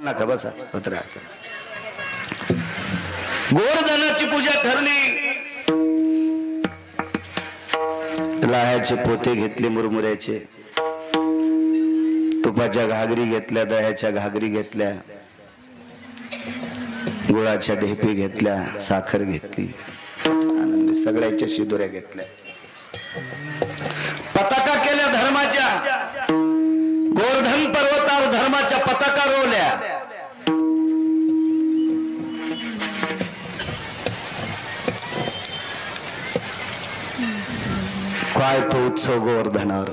नका बसा होत राहत. गोवर्धनाची पूजा ठरली. लाह्याचे पोते घेतले मुरमुऱ्याचे, तुपाच्या घागरी घेतल्या, दह्याच्या घागरी घेतल्या, गुळाच्या ढेपी घेतल्या, साखर घेतली, आनंदी सगळ्याच्या शिदोऱ्या घेतल्या, पताका केल्या धर्माच्या. गोवर्धन पर्वतावर धर्माच्या पताका रोवल्या. काय तो उत्सव गोवर्धनावर.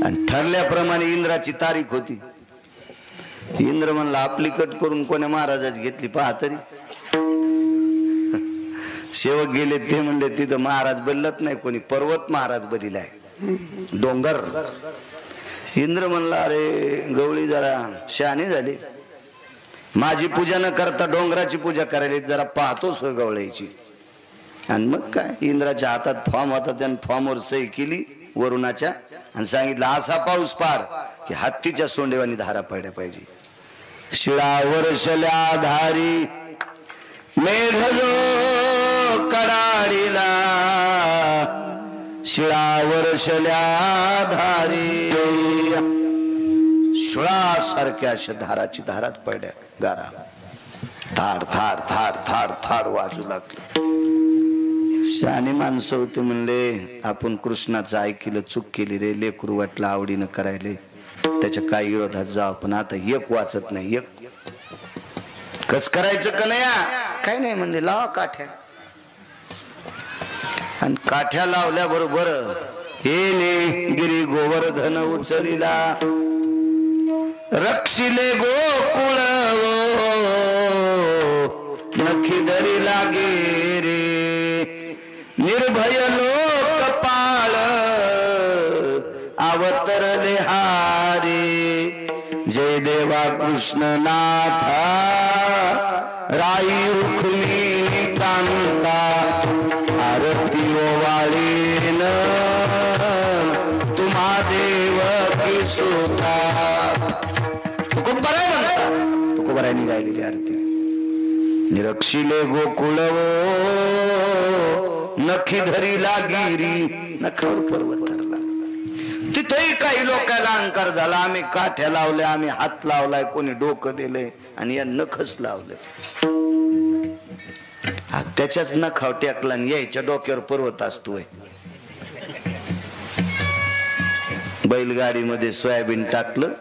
आणि ठरल्याप्रमाणे इंद्राची तारीख होती. इंद्र म्हणला आपली कट करून कोण्या महाराजाची घेतली पहा तरी. सेवक गेले ते म्हणले तिथं महाराज बदलत नाही कोणी, पर्वत महाराज बदलाय, डोंगर. इंद्र म्हणला अरे गवळी जरा शहाणी झाली, माझी पूजा न करता डोंगराची पूजा करायला जरा पाहतो सोय गवळ्याची. आणि मग काय इंद्राच्या हातात फॉर्म होता, त्याने फॉर्मवर सही केली वरुणाच्या आणि सांगितलं असा पाऊस पाड की हत्तीच्या सोंडेवानी धारा पडल्या पाहिजे. शिळा वर्षल्या धारी मेघ जो कडाडीला, शिळा वर्षल्या धारी शिळासारख्या अशा धाराची धारात पडल्या गारा. थाड थाड थाड थाड थाड वाजू लागले. शहाणी माणसं होते म्हणले आपण कृष्णाचं ऐकलं, चूक केली रे, लेकरू वाटलं आवडीनं करायले, त्याच्या काही विरोधात जाव. पण आता एक वाचत नाही, एक कस करायचं का नाही, काय नाही म्हणले लावा काठ्या. आणि काठ्या लावल्या बरोबर हे ने गिरी गोवर्धन उचलिला, रक्षिले गोकुळ नखी धरी लागे रे, निर्भय लोकपाळ अवतरले हारे. जय देवा कृष्णनाथा राई रुक्मिणी कांता, आरती ओवाळीन तुम्हा देवकी सुता. तुकोबराय म्हणतात, तुकोबरायांनी गायलेली आरती. निरक्षिले गोकुळ नखी धरी लागिरी, नखावर पर्वत धरला. तिथेही काही लोकांना अहंकार झाला, आम्ही काठ्या लावल्या, आम्ही हात लावलाय, कोणी डोकं दिलंय आणि या नखच लावले. त्याच्याच नखाव टेकला आणि यायच्या डोक्यावर पर्वत असतोय. बैलगाडीमध्ये सोयाबीन टाकलं,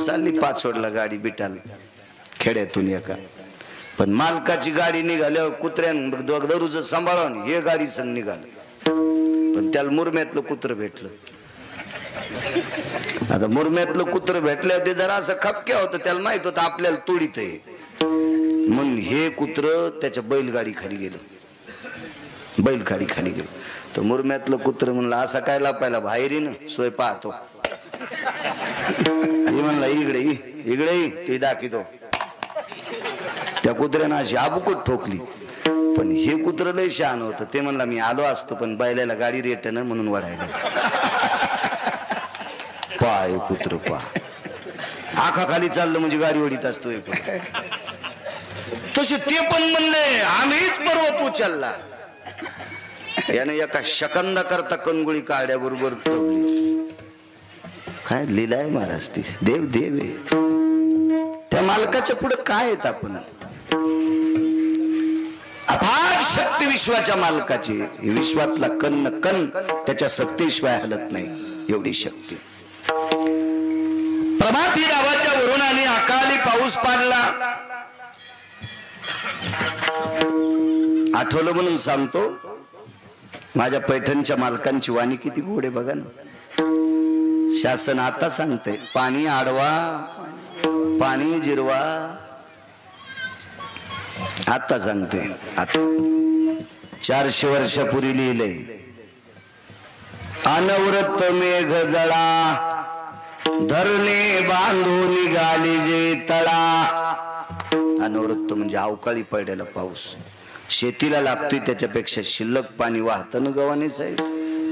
चालली पाचोडला गाडी बिटाल खेड्यातून एका. पण मालकाची गाडी निघाल्यावर कुत्र्यान दररोज सांभाळून हे गाडी संग निघालं. पण त्याला मुरम्यातलं कुत्र भेटलं. आता मुरम्यातलं कुत्र भेटल्यावर ते जरा असं खपक्या होतं, त्याला माहित होतं आपल्याला तोडीत आहे. म्हणून हे कुत्र त्याच्या बैलगाडी खाली गेलं, बैलगाडी खाली गेलं. तर मुरम्यातलं कुत्र म्हणलं असा काय लापायला बाहेरीन सोय पाहतो. आणि म्हणला इकडे इकडे ते दाखवतो. त्या कुत्र्यानं अशी आबुकट ठोकली. पण हे कुत्र लय शहाण होतं, ते म्हणला मी आलो असतो पण बैलाला गाडी रेट ना म्हणून वाढायला. पाय कुत्र पा आखा खाली चाललं म्हणजे गाडी ओढीत असतो. तसे ते पण म्हणले आम्हीच पर्वत उचलला. याने एका शकंदा करता कणगुळी काढ्या बरोबर ठेवली. काय लिलाय महाराज, ती देव देव आहे. त्या मालकाच्या पुढे काय येत आपण. अफाट शक्ती विश्वाच्या मालकाची, विश्वातला कण कण त्याच्या सत्तेशिवाय हलत नाही, एवढी शक्ती. प्रभाती गावाच्या वरुणाने अकाली पाऊस पाडला. आठवलं म्हणून सांगतो, माझ्या पैठणच्या मालकांची वाणी किती गोड आहे बघा ना. शासन आता सांगते पाणी आडवा, पाणी जिरवा. आता सांगते, आता 400 वर्षापूर्वी लिहिले, अनवरत मेघ जळा, धरणे बांधून निघाली जे तळा. अनवरत म्हणजे अवकाळी पडलेला पाऊस शेतीला लागतोय, त्याच्यापेक्षा शिल्लक पाणी वाहतं ना गव्हाणे साहेब.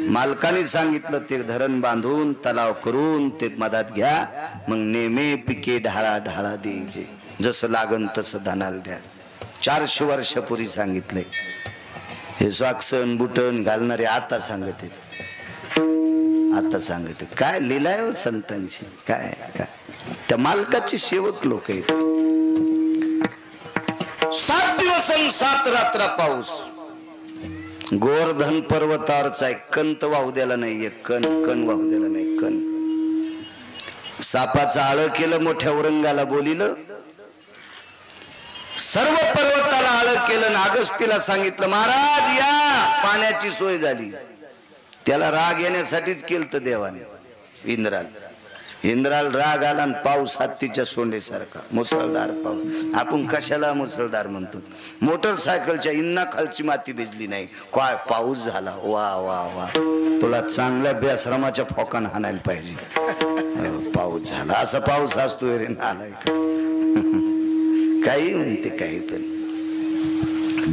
मालकाने सांगितलं ते धरण बांधून तलाव करून ते मधात घ्या, मग नेमे पिके ढाळा ढाळा द्यायचे, जसं लागन तसं धानाला द्या. 400 वर्षापूर्वी सांगितलंय. हे स्वाक्षण बुटन घालणारे आता सांगते, आता सांगते. काय लिलाय हो संतांची, काय काय त्या मालकाचे सेवक लोक आहेत. 7 दिवस आणि 7 रात्र पाऊस. गोवर्धन पर्वतावरचा एक कंत वाहू द्याला नाही, एक कण वाहू द्याला नाही. कण सापाचं आळ केलं, मोठ्या औरंगाला बोलिलं, सर्व पर्वताला आळ केलं. नागस्तीला सांगितलं महाराज या, पाण्याची सोय झाली. त्याला राग येण्यासाठीच केलं देवाने. इंद्राला राग आला आणि पाऊस हत्तीच्या सोंडेसारखा, मुसळधार पाऊस. आपण कशाला मुसळधार म्हणतो? मोटरसायकलच्या इंना खालची माती भिजली नाही, काय पाऊस झाला. वा वा वा, तुला चांगल्या बेश्रमाच्या फोकान हाणायला पाहिजे. पाऊस झाला, असा पाऊस असतो रे नालाय का? काही म्हणते काही, पण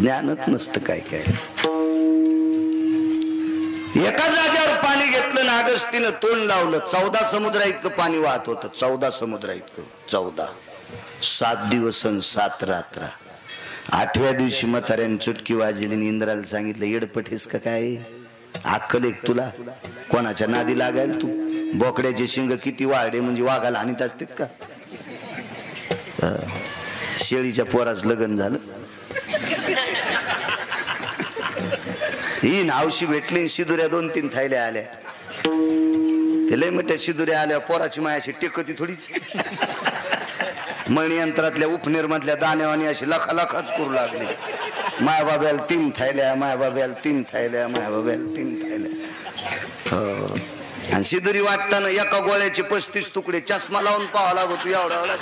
ज्ञानच नसतं काय काय. एका जागेवर पाणी घेतलं ना, अगस्तीनं तोंड लावलं, 14 समुद्रा इतकं पाणी वाहत होतं. 14 समुद्रा इतकं. 14. 7 दिवस आणि 7 रात्र. 8व्या दिवशी म्हाताऱ्याने चुटकी वाजली. इंद्राला सांगितलं येडपठीस का काय, अक्कल एक तुला? कोणाच्या नादी लागायला तू? बोकड्याचे शिंग किती वाढे म्हणजे वाघाला आणीत असतात का? शेळीच्या पोराच लग्न झालं. ही नावशी भेटली, शिदुऱ्या 2-3 थैल्या आल्या. ते लय मोठ्या शिदुऱ्या आल्या, पोराची मायाशी टेकती थोडीच. मणियंत्रातल्या उपनेरमधल्या दाण्यावानी अशी लखाच करू लागली. मायबाब्याला 3 थैल्या, मायबाब्याला 3 थैल्या, मायबाब्याला 3 थैल्या. हो. आणि शिदुरी वाटताना एका गोळ्याचे 35 तुकडे, चष्मा लावून पाहावा लागतो एवढा एवढा.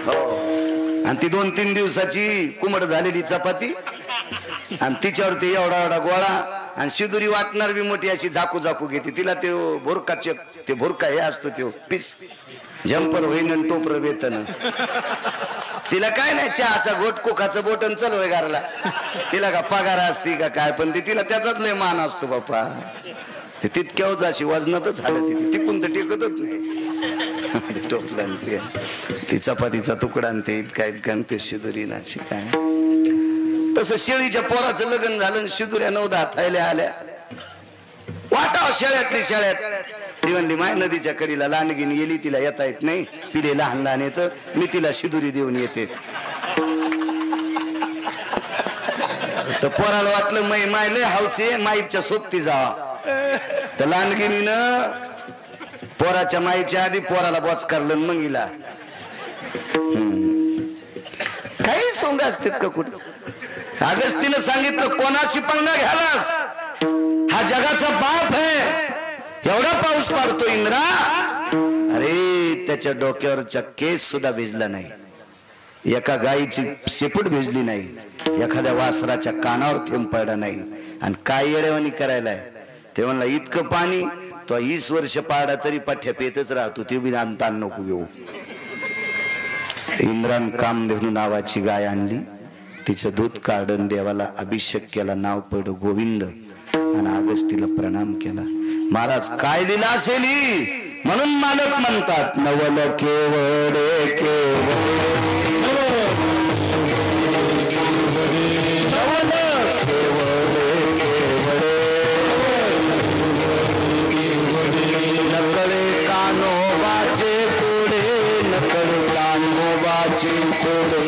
हो. आणि ती 2-3 दिवसाची कुमड झालेली चपाती, आणि तिच्यावरती एवढा एवढा गोळा. आणि शिदुरी वाटणार बी मोठी अशी झाकू झाकू घेते. तिला ते भोरकाचे ते भोरका हे असतो ते पीस जम्पर होईन टोपर वेतन. तिला काय नाही, चहाचा घोट कोकाचं बोटन चलवय गारला. तिला का पगार असती का काय, पण तिला त्याचाच लय मान असतो बापा. ते तितक्याच अशी वजनातच झालं. तिथे टिकून तर टिकतच नाही. टोपलं ते चपातीचा तुकडा आणि ते इतका ते शिदुरी ना अशी काय. तसं शेळीच्या पोराचं लग्न झालं, शिदुऱ्या 9-10 थैल्या आल्या. वाटाव शेळ्यातली शेळ्यात. ती म्हणली माय नदीच्या कडीला लांडगीन गेली, तिला येता येत नाही, पिढे लहान लहान येत, मी तिला शिदुरी देऊन येते. तर पोराला वाटलं माय लय हौस आहे, माईच्या सोबती जावा. तर लांडगिनीनं पोराच्या माईच्या आधी पोराला बॉच करलं, मग हिला. काही सोंग असतात का कुठं? अगस्तीनं सांगितलं कोणाशी पंगा घ्यालास, हा जगाचा बाप आहे. एवढा पाऊस पडतो इंद्रा, अरे त्याच्या डोक्यावरचा केस सुद्धा भिजला नाही, एका गायीची शेपूट भिजली नाही, एखाद्या वासराच्या कानावर थेंब पडला नाही. आणि काय येडेवानी करायलाय ते म्हणला, इतकं पाणी तो 20 वर्ष पाडा तरी पठ्या पेतच राहतो, ते बी ताण नको घेऊ. इंद्रान कामधेनू नावाची गाय आणली, तिचं दूध काढून देवाला अभिषेक केला, नाव पड गोविंद, आणि अगस्तीला प्रणाम केला. महाराज काय लिहिला असेल म्हणून मालक म्हणतात, नवल केवडे केवडे नकळे कानोबाचे पुढे, नकळे कानोबाचे पुढे,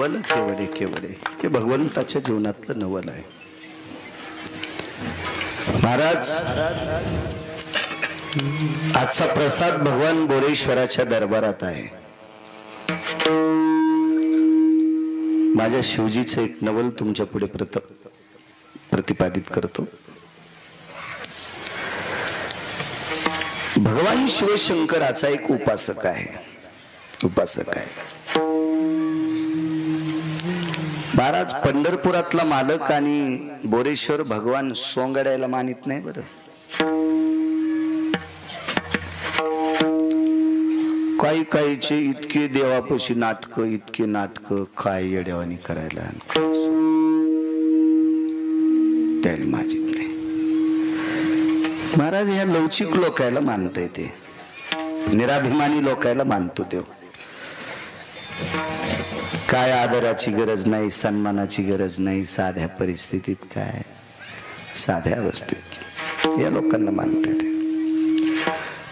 नवल केवढे केवढे हे भगवंताच्या जीवनातलं नवल आहे. महाराज आजचा प्रसाद भगवान बोरेश्वराच्या दरबारात आहे. माझ्या शिवजीचं एक नवल तुमच्या पुढे प्रतिपादित करतो. भगवान शिवशंकराचा एक उपासक आहे. महाराज पंढरपुरातला मालक आणि बोरेश्वर भगवान सोंगड्याला मानित नाही बरं. काही काहीचे इतके देवापाशी नाटक, इतके नाटक, काय येड्यावानी करायला त्याला माहित नाही. महाराज ह्या लवचिक लोकायला मानता ते, निराभिमानी लोकायला मानतो देव. काय आदराची गरज नाही, सन्मानाची गरज नाही, साध्या परिस्थितीत काय, साध्या अवस्थेत या लोकांना मानते ते.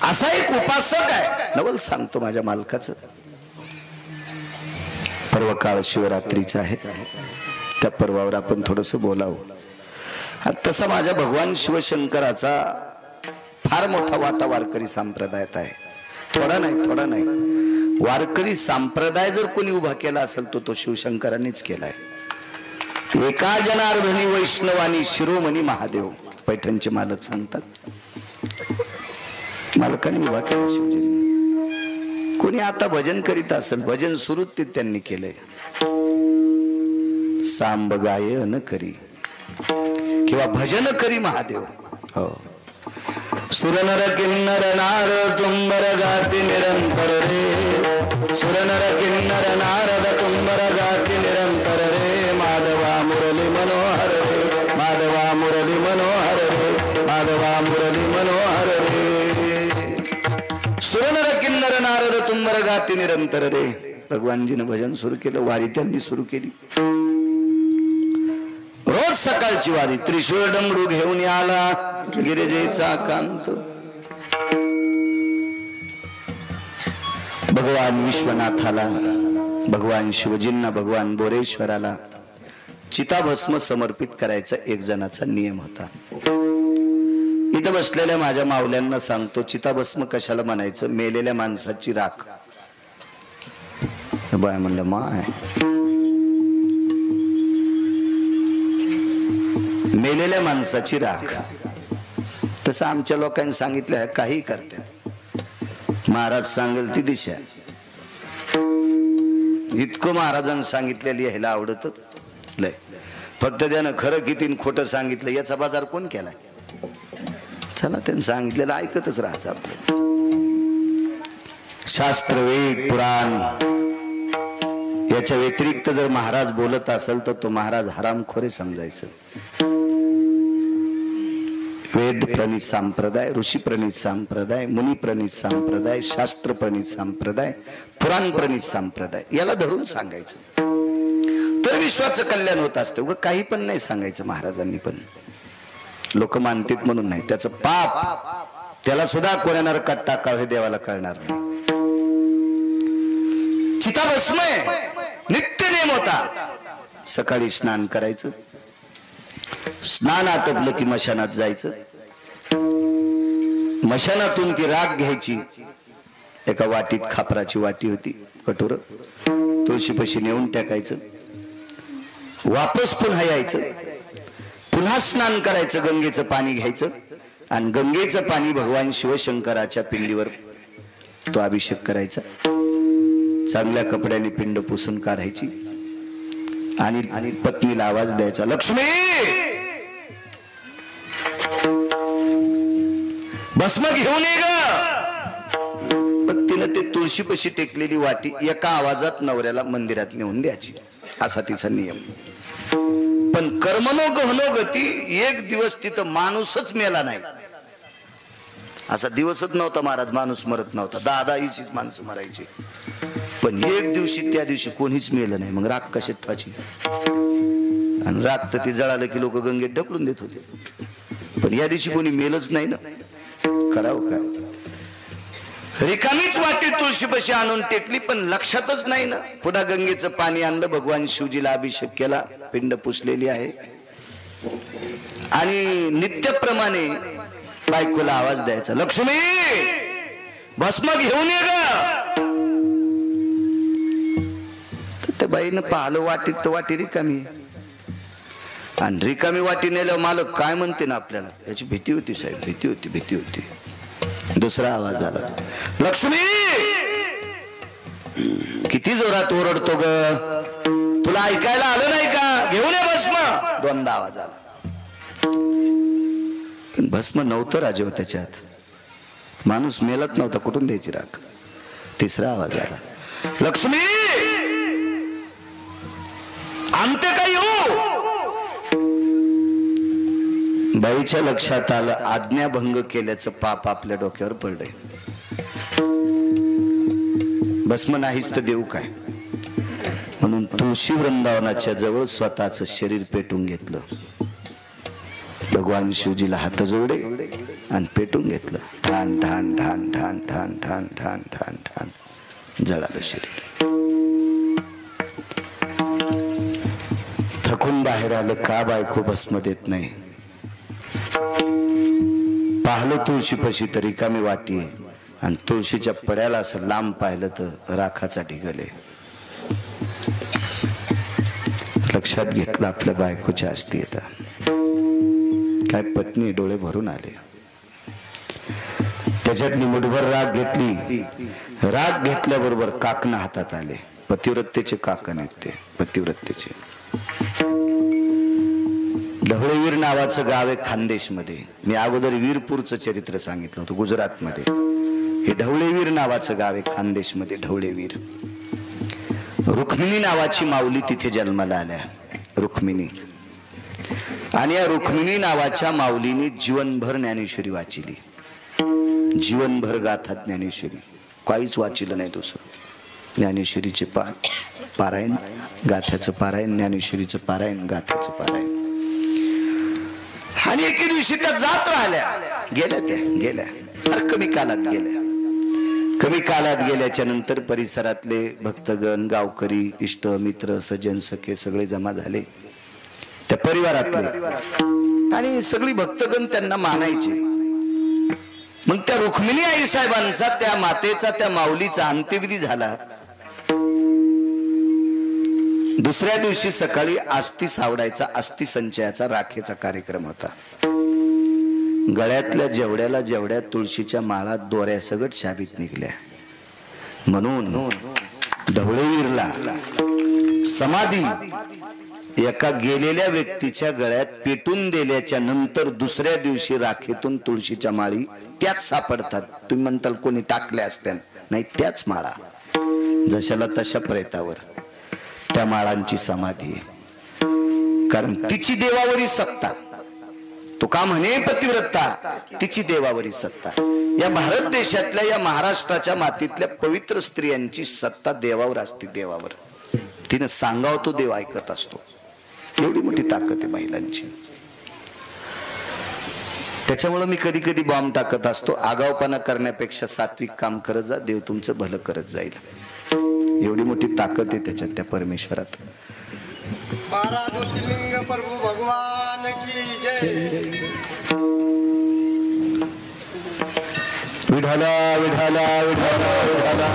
असा एक उपासक आहे. नवल सांगतो माझ्या मालकाचं. पर्व काळ शिवरात्रीचा आहे, त्या पर्वावर आपण थोडस बोलावं. तसा माझ्या भगवान शिवशंकराचा फार मोठा वाटा वारकरी संप्रदायात आहे. थोडा नाही. वारकरी संप्रदाय जर कोणी उभा केला असेल तो शिवशंकरांनीच केलाय. एका जनार्दनी वैष्णवानी शिरोमणी महादेव पैठणचे मालक सांगतात. मालकांनी उभा केला शिवजींनी. कोणी आता भजन करीत असेल, भजन सुरू ते त्यांनी केलंय. सांब गायन करी किंवा भजन करी महादेव. हो. सुरनर किन्नर नारद तुंबर गाती निरंतर रे, सुरनर किन्नर नारद तुंबर गाती निरंतर रे. माधवा मुरली मनोहर रे, माधवा मुरली मनोहर रे, माधवा मुरली मनोहर रे. सुरनर किन्नर नारद तुंबर गाती निरंतर रे. भगवानजीनं भजन सुरू केलं, वारी त्यांनी सुरू केली. रोज सकाळची वारी. त्रिशूळ डमरू घेऊन आला गिरिजेचा कांत. भगवान विश्वनाथाला, भगवान शिवजींना, भगवान बोरेश्वराला चिताभस्म समर्पित करायचा एक जणाचा नियम होता. इथं बसलेल्या माझ्या मावल्यांना सांगतो, चिताभस्म कशाला म्हणायचं? मेलेल्या माणसाची राख. बाय म्हणलं माय, मेलेल्या माणसाची राख. तसं आमच्या लोकांनी सांगितलं काही करते. महाराज सांगेल ती दिशा. इतकं महाराजांनी सांगितलेलं यायला आवडत लय. फक्त त्यानं खरं किती खोटं सांगितलं याचा बाजार कोण केलाय? चला त्यांनी सांगितलेलं ऐकतच राहायचं आपलं. शास्त्र, वेद, पुराण याच्या व्यतिरिक्त जर महाराज बोलत असेल तर तो महाराज हरामखोरे समजायचं. वेद प्रणित संप्रदाय, ऋषी प्रणित संप्रदाय, मुनी प्रणित संप्रदाय, शास्त्र प्रणित संप्रदाय, पुराण प्रणित संप्रदाय याला धरून सांगायचं तर विश्वाचं कल्याण होत असतं. उगा काही पण नाही सांगायचं महाराजांनी. पण लोक मानतात म्हणून नाही, त्याचं पाप त्याला सुद्धा कोण्या नरकात टाकावं हे देवाला कळणार नाही. चिताभस्म नित्य नेम होता. सकाळी स्नान करायचं, स्नान आटपलं की मशानात जायचं. मशानातून ती राख घ्यायची. एका वाटीत, खापराची वाटी होती, कटोर, तुळशीपाशी नेऊन टाकायचं. वापस पुन्हा यायचं, पुन्हा स्नान करायचं. गंगेचं पाणी घ्यायचं आणि गंगेचं पाणी भगवान शिवशंकराच्या पिंडीवर तो अभिषेक करायचा. चांगल्या कपड्याने पिंड पुसून काढायची आणि पत्नीला आवाज द्यायचा, लक्ष्मी भस्म घेऊन ये ग. मग तिनं ते तुळशीपाशी टेकलेली वाटी एका आवाजात नवऱ्याला मंदिरात नेऊन द्यायची. असा तिचा नियम. पण कर्मनो गहनो गती. एक दिवस तिथं माणूसच मेला नाही. असा दिवसच नव्हता महाराज, माणूस मरत नव्हता. 10-10 माणसं मरायची. पण एक दिवशी, त्या दिवशी कोणीच मेलं नाही. मग राख कशात ठेवायची? आणि राख तर ती जळालं की लोक गंगेत ढकलून देत होते. पण या दिवशी कोणी मेलच नाही ना. करावं काय? रिकामीच वाटी तुळशीपाशी आणून टेकली, पण लक्षातच नाही ना. पुन्हा गंगेचं पाणी आणलं, भगवान शिवजीला अभिषेक केला, पिंड पुसलेली आहे. आणि नित्यप्रमाणे बायकोला आवाज द्यायचा, लक्ष्मी भस्म घेऊन ये ग. तर त्या बाईनं पाहिलं वाटीत, तर वाटी रिकामी. आणि रिकामी वाटी नेल्यावर मालक काय म्हणते ना आपल्याला, याची भीती होती साहेब, भीती होती. दुसरा आवाज आला, लक्ष्मी किती जोरात ओरडतो ग, तुला ऐकायला आलं नाही का, घेऊन ये भस्म. दोनदा आवाज आला, पण भस्म नव्हतं राजेव त्याच्यात, माणूस मेलत नव्हता, कुठून द्यायची राख. तिसरा आवाज आला, लक्ष्मी आणते का येऊ. बाईच्या लक्षात आलं, आज्ञाभंग केल्याचं पाप आपल्या डोक्यावर पडलंय. भस्म नाहीच तर देऊ काय, म्हणून तुळशी वृंदावनाच्या जवळ स्वतःच शरीर पेटून घेतलं. भगवान शिवजीला हात जोडले आणि पेटून घेतलं. ठाण ठाण ठाण ठाण ठाण ठाण ठाण ठाण ठाण जळालं शरीर. थकून बाहेर आलं, का बायको भस्म देत नाही. पाहिलं तुळशीपाशी तर रिकामी वाटी आहे, आणि तुळशीच्या पड्याला असं लांब पाहिलं तर राखाचा ढिगल आहे. लक्षात घेतलं आपल्या बायकोच्या असती येतात काय. पत्नी डोळे भरून आले, त्याच्यातली मुठभर राग घेतली. राग घेतल्याबरोबर काकणं हातात आले. पतिव्रतेचे काकण आहेत ते, पतिव्रतेचे. ढवळेवीर नावाचं गाव आहे खानदेशमध्ये. मी अगोदर वीरपूरचं चरित्र सांगितलं होतं गुजरातमध्ये. हे ढवळेवीर नावाचं गाव आहे खानदेशमध्ये. ढवळेवीर. रुक्मिणी नावाची माऊली तिथे जन्माला आल्या, रुक्मिणी. आणि या रुक्मिणी नावाच्या माऊलीने जीवनभर ज्ञानेश्वरी वाचिली. जीवनभर गाथा ज्ञानेश्वरी, काहीच वाचिलं नाही दुसरं. ज्ञानेश्वरीचे पारायण, गाथ्याचं पारायण, ज्ञानेश्वरीचं पारायण, गाथ्याचं पारायण. आणि एके दिवशी त्या जात राहिल्या, गेल्या फार कमी कालात गेल्या. कमी कालात गेल्याच्या नंतर परिसरातले भक्तगण, गावकरी, इष्ट मित्र, सज्जन सखे सगळे जमा झाले त्या परिवारातले. आणि सगळी भक्तगण त्यांना मानायचे. मग त्या रुक्मिणी आई साहेबांचा, त्या मातेचा, त्या माऊलीचा अंत्यविधी झाला. दुसऱ्या दिवशी सकाळी अस्थि सावडायचा, अस्थि संचयाचा, राखेचा कार्यक्रम होता. गळ्यातल्या जेवढ्या तुळशीच्या माळा दोऱ्या सगट शाबीत निघल्या. म्हणून ढवळेवीरला समाधी एका गेलेल्या व्यक्तीच्या गळ्यात पेटून दिल्याच्या नंतर दुसऱ्या दिवशी राखेतून तुळशीच्या माळी त्याच सापडतात. तुम्ही म्हणताल कोणी टाकल्या असत्या, नाही, त्याच माळा. जशाला तशा प्रेतावर त्या माळांची समाधी आहे. कारण तिची देवावरी सत्ता. तो का म्हणे पतिव्रता, तिची देवावरी सत्ता. या भारत देशातल्या, या महाराष्ट्राच्या मातीतल्या पवित्र स्त्रियांची सत्ता देवावर असते. देवावर तिने सांगावं तो देव ऐकत असतो. एवढी मोठी ताकद आहे महिलांची. त्याच्यामुळे मी कधी कधी बॉम्ब टाकत असतो, आगावपणा करण्यापेक्षा सात्विक काम करत जा, देव तुमचं भलं करत जाईल. एवढी मोठी ताकद आहे त्याच्यात, त्या परमेश्वरात. प्रभु भगवान की जय. विठाला विठाला विठाला विठाला.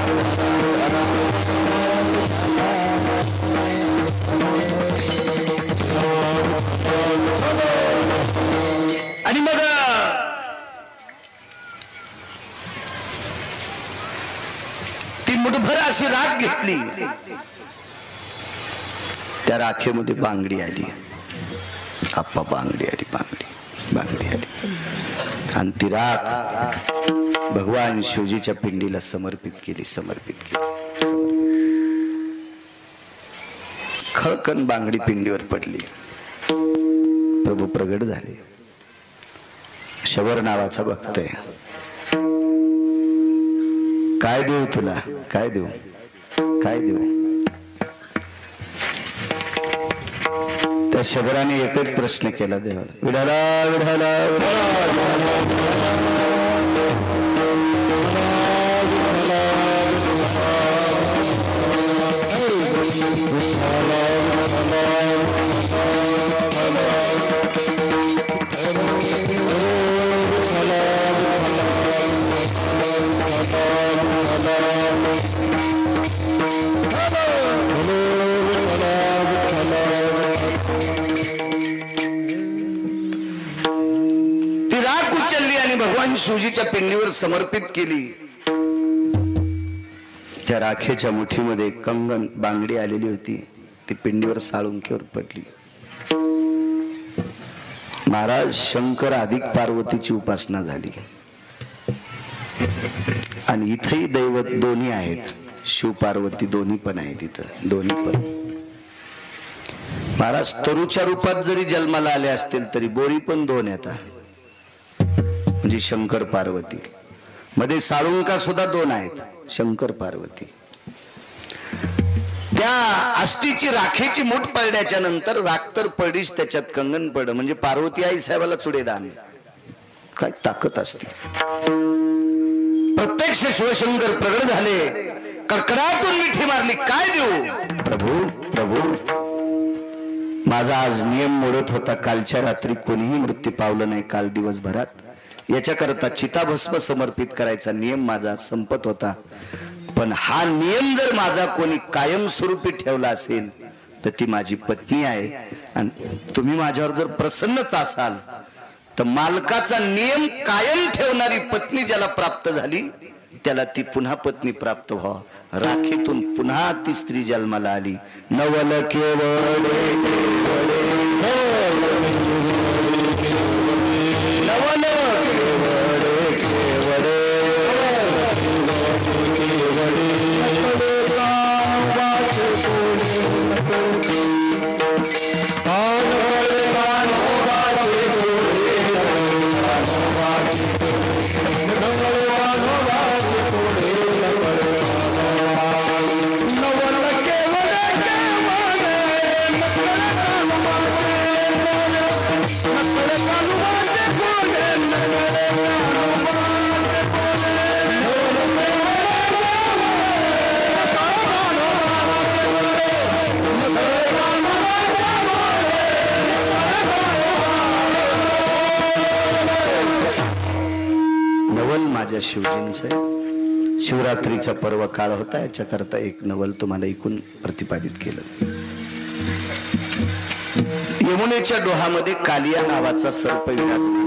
आणि मग ती मुठभर अशी राख घेतली. त्या राखेमध्ये बांगडी आली. आप्पा बांगडी आली, बांगडी आली. आणि ती राख भगवान शिवजीच्या पिंडीला समर्पित केली. खळकन बांगडी पिंडीवर पडली. प्रभू प्रगट झाले. शबर नावाचा भक्त आहे. काय देऊ तुला, काय देऊ. त्या शबराने एकच प्रश्न केला देवाला, विठाला विठाला विठाला. भगवान शिवजीच्या पिंडीवर समर्पित केली, त्या राखेच्या मुठीमध्ये कंगन बांगडी आलेली होती, ती पिंडीवर साळुंकीवर पडली. महाराज शंकर अधिक पार्वतीची उपासना झाली. आणि इथेही दैवत दोन्ही आहेत, शिव पार्वती दोन्ही पण आहेत इथं, दोन्ही पण. महाराज तरुच्या रूपात जरी जन्माला आले असतील तरी बोरी पण दोन येतात, म्हणजे शंकर पार्वती. मध्ये साळुंका सुद्धा दोन आहेत, शंकर पार्वती. त्या अस्थिची राखेची मूठ पडल्याच्या नंतर राख तर पडीच, त्याच्यात कंगन पड, म्हणजे पार्वती आई साहेबाला चुडेदान. काय ताकद असते. प्रत्यक्ष शिवशंकर प्रगट झाले, कडकडातून मिठी मारली, काय देऊ प्रभू प्रभू. माझा आज नियम मोडत होता, कालच्या रात्री कोणीही मृत्यू पावलं नाही काल दिवसभरात, याच्याकरता चिताभस्म समर्पित करायचा नियम माझा संपत होता. पण हा नियम जर माझा कोणी कायमस्वरूपी ठेवला असेल तर ती माझी पत्नी आहे. आणि तुम्ही माझ्यावर जर प्रसन्नच असाल तर मालकाचा नियम कायम ठेवणारी पत्नी ज्याला प्राप्त झाली त्याला ती पुन्हा पत्नी प्राप्त व्हाव. राखीतून पुन्हा ती स्त्री जन्माला आली. नवल केवळ नवल शिवजींचं शिवरात्रीचा पर्व काळ होता, याच्याकरता एक नवल तुम्हाला ऐकून प्रतिपादित केलं. यमुनेच्या डोहामध्ये कालिया नावाचा सर्प विराजमान.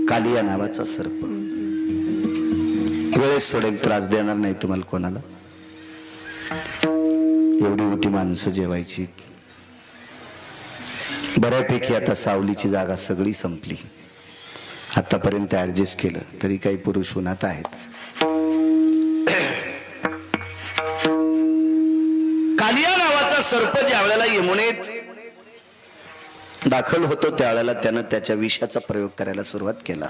कालिया नावाचा सर्प वेळेस सोडेल, त्रास देणार नाही तुम्हाला कोणाला. एवढी मोठी माणसं जेवायची. बऱ्यापैकी आता सावलीची जागा सगळी संपली. आतापर्यंत ऍडजस्ट केलं तरी काही पुरुष उन्हात आहेत. कालिया नावाचा सर्प ज्या वेळेला यमुनेत दाखल होतो त्यावेळेला त्यानं त्याच्या विषाचा प्रयोग करायला सुरुवात केला.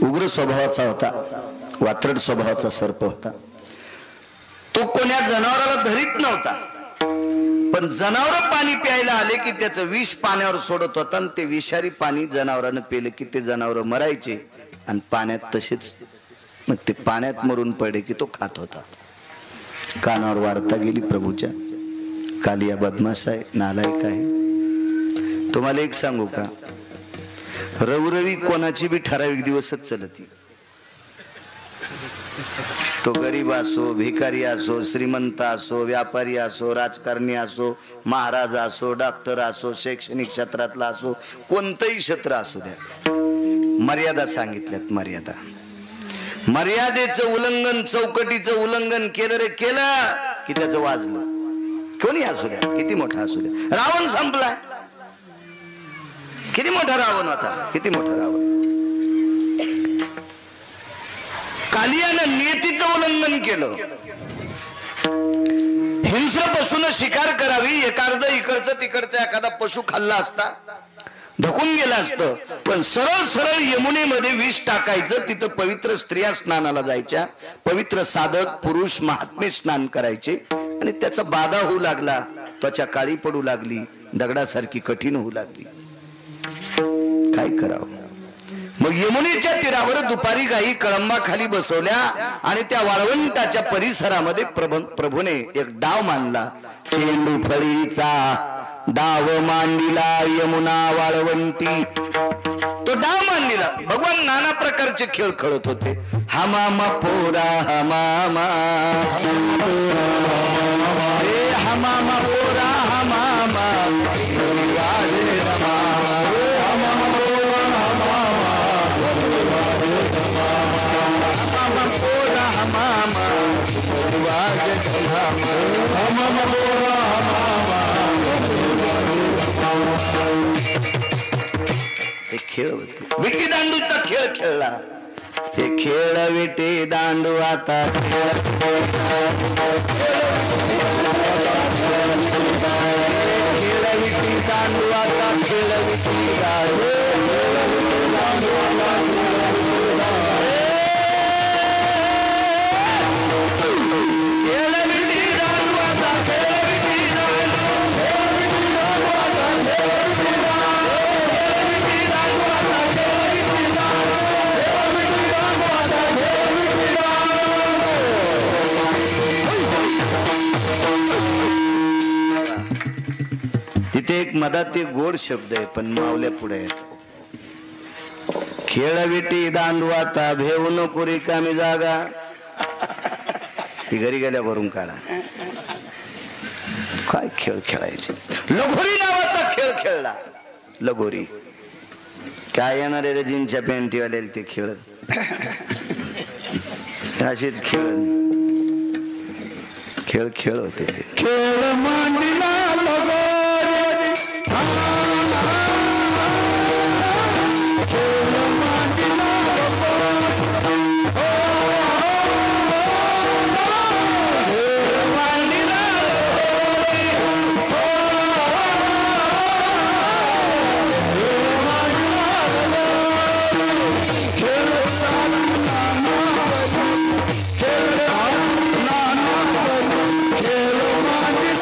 उग्र स्वभावाचा होता, वात्रट स्वभावाचा सर्प होता. तो कोण्या जनावराला धरीत नव्हता, पण जनावर पाणी प्यायला आले की त्याचं विष पाण्यावर सोडत होता. आणि ते विषारी पाणी जनावरानं पेले की ते जनावर मरायचे आणि पाण्यात तसेच, मग ते पाण्यात मरून पडले की तो खात होता. कानावर वार्ता गेली प्रभूच्या, कालिया बदमाश आहे, नालायक आहे. तुम्हाला एक सांगू का, रवरवी कोणाची बी ठराविक दिवसच चलती. तो गरीब असो, भिकारी असो, श्रीमंत असो, व्यापारी असो, राजकारणी असो, महाराज असो, डॉक्टर असो, शैक्षणिक क्षेत्रातला असो, कोणतंही क्षेत्र असू द्या, मर्यादा सांगितल्यात. मर्यादा, मर्यादेचं उल्लंघन, चौकटीचं उल्लंघन केलं रे केलं की त्याचं वाजलं. कोणी असू द्या, किती मोठा असू द्या. रावण संपलाय, किती मोठा रावण होता, किती मोठा रावण. कालियानं नियतीचं उल्लंघन केलं. हिंस्र शिकार करावी, एखाद इकडचं तिकडचं एखादा पशु खाल्ला असता, धकून गेला असतं. पण सरळ सरळ यमुनेमध्ये विष टाकायचं. तिथं पवित्र स्त्रिया स्नानाला जायच्या, पवित्र साधक पुरुष महात्मे स्नान करायचे. आणि त्याचा बाधा होऊ लागला, त्वचा काळी पडू लागली, दगडासारखी कठीण होऊ लागली. काय करावं. मग यमुनेच्या तीरावर दुपारी गायी कळंबा खाली बसवल्या आणि त्या वाळवंटाच्या परिसरामध्ये प्रभूने एक डाव मांडला. चेंडू फळीचा डाव मांडीला यमुना वाळवंटी. तो डाव मांडीला. भगवान नाना प्रकारचे खेळ खेळत होते. हमामा पोरा हमामा, हमामा पोरा हमामा, हमामा हे खेळ होते. विटी दांडूचा खेळ खेळला. हे खेळ विटी दांडू आता खेळ विटी दांडू आता खेळ विटी दांडू तिथे एक मधात एक गोड शब्द आहे पण मावल्या पुढे आहेत. खेळ विटी दांडू आता भेऊ नको रिकामी जागा. ती घरी गेल्या भरून काढा. काय खेळ खेळायचे. लगोरी नावाचा खेळ खेळला. लगोरी काय येणार आहे जीनच्या पॅन्टीवाले ते खेळ असेच खेळ खेळ खेळ होते. खेळ मांडी